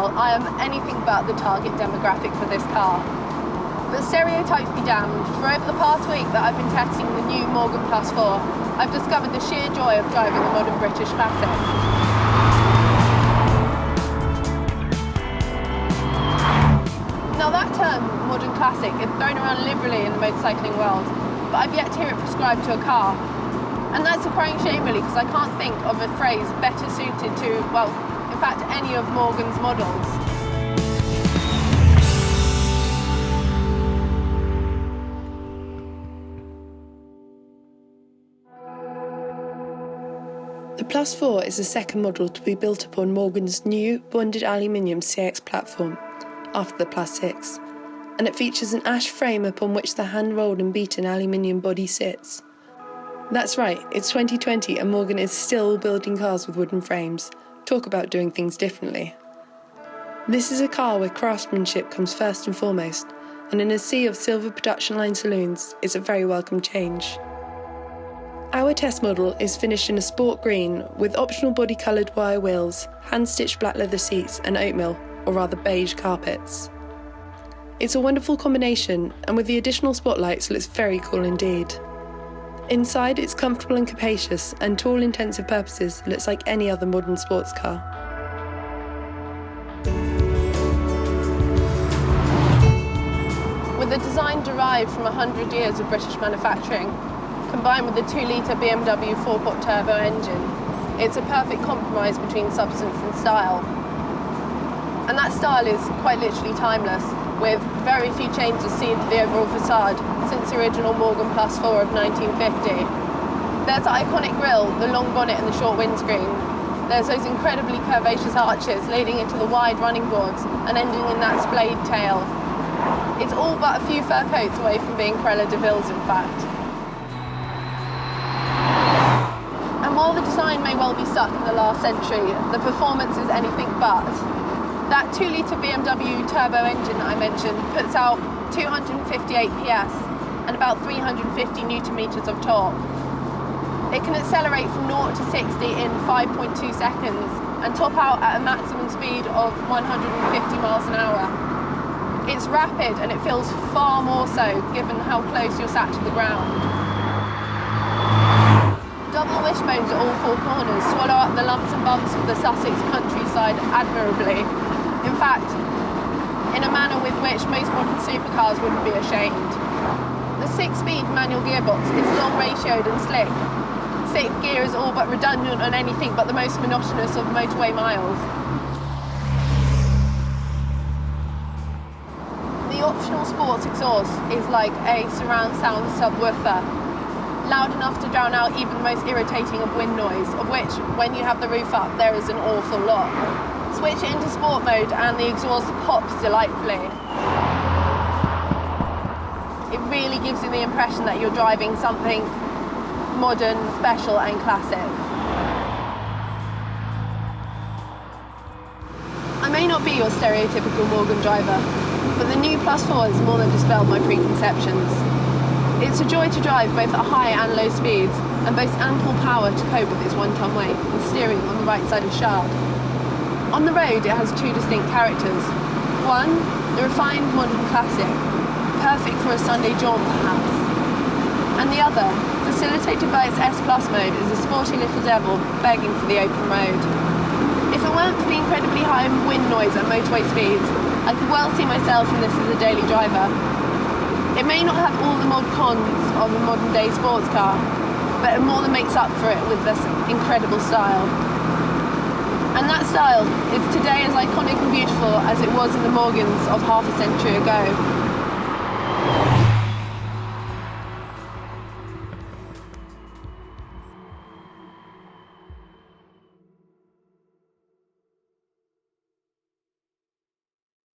well, I am anything but the target demographic for this car. But stereotypes be damned, for over the past week that I've been testing the new Morgan Plus 4, I've discovered the sheer joy of driving a modern British classic. Now that term, modern classic, is thrown around liberally in the motorcycling world, but I've yet to hear it prescribed to a car. And that's a crying shame really, because I can't think of a phrase better suited to, well, in fact, any of Morgan's models. The Plus 4 is the second model to be built upon Morgan's new bonded aluminium CX platform, after the Plus 6, and it features an ash frame upon which the hand-rolled and beaten aluminium body sits. That's right, it's 2020 and Morgan is still building cars with wooden frames. Talk about doing things differently. This is a car where craftsmanship comes first and foremost, and in a sea of silver production line saloons, it's a very welcome change. Our test model is finished in a sport green with optional body-coloured wire wheels, hand-stitched black leather seats and oatmeal, or rather beige carpets. It's a wonderful combination, and with the additional spotlights, looks very cool indeed. Inside, it's comfortable and capacious, and to all intensive purposes, looks like any other modern sports car. With a design derived from 100 years of British manufacturing, combined with the 2-litre BMW 4-pot turbo engine, it's a perfect compromise between substance and style. And that style is quite literally timeless, with very few changes seen to the overall facade since the original Morgan Plus 4 of 1950. There's the iconic grille, the long bonnet and the short windscreen. There's those incredibly curvaceous arches leading into the wide running boards and ending in that splayed tail. It's all but a few fur coats away from being Cruella de Vil's, in fact. And while the design may well be stuck in the last century, the performance is anything but. That 2-litre BMW turbo engine I mentioned puts out 258 PS and about 350 Nm of torque. It can accelerate from 0 to 60 in 5.2 seconds and top out at a maximum speed of 150 miles an hour. It's rapid and it feels far more so given how close you're sat to the ground. Double wishbones at all four corners swallow up the lumps and bumps of the Sussex countryside admirably. In fact, in a manner with which most modern supercars wouldn't be ashamed. The 6-speed manual gearbox is long ratioed and slick. 6th gear is all but redundant on anything but the most monotonous of motorway miles. The optional sports exhaust is like a surround sound subwoofer, loud enough to drown out even the most irritating of wind noise, of which, when you have the roof up, there is an awful lot. Switch it into sport mode and the exhaust pops delightfully. It really gives you the impression that you're driving something modern, special and classic. I may not be your stereotypical Morgan driver, but the new Plus 4 has more than dispelled my preconceptions. It's a joy to drive both at high and low speeds, and boasts ample power to cope with its 1-ton weight and steering on the right side of shard. On the road, it has two distinct characters. One, the refined modern classic, perfect for a Sunday jaunt perhaps. And the other, facilitated by its S Plus mode, is a sporty little devil begging for the open road. If it weren't for the incredibly high wind noise at motorway speeds, I could well see myself in this as a daily driver. It may not have all the mod cons of a modern day sports car, but it more than makes up for it with this incredible style. And that style is today as iconic and beautiful as it was in the Morgans of half a century ago.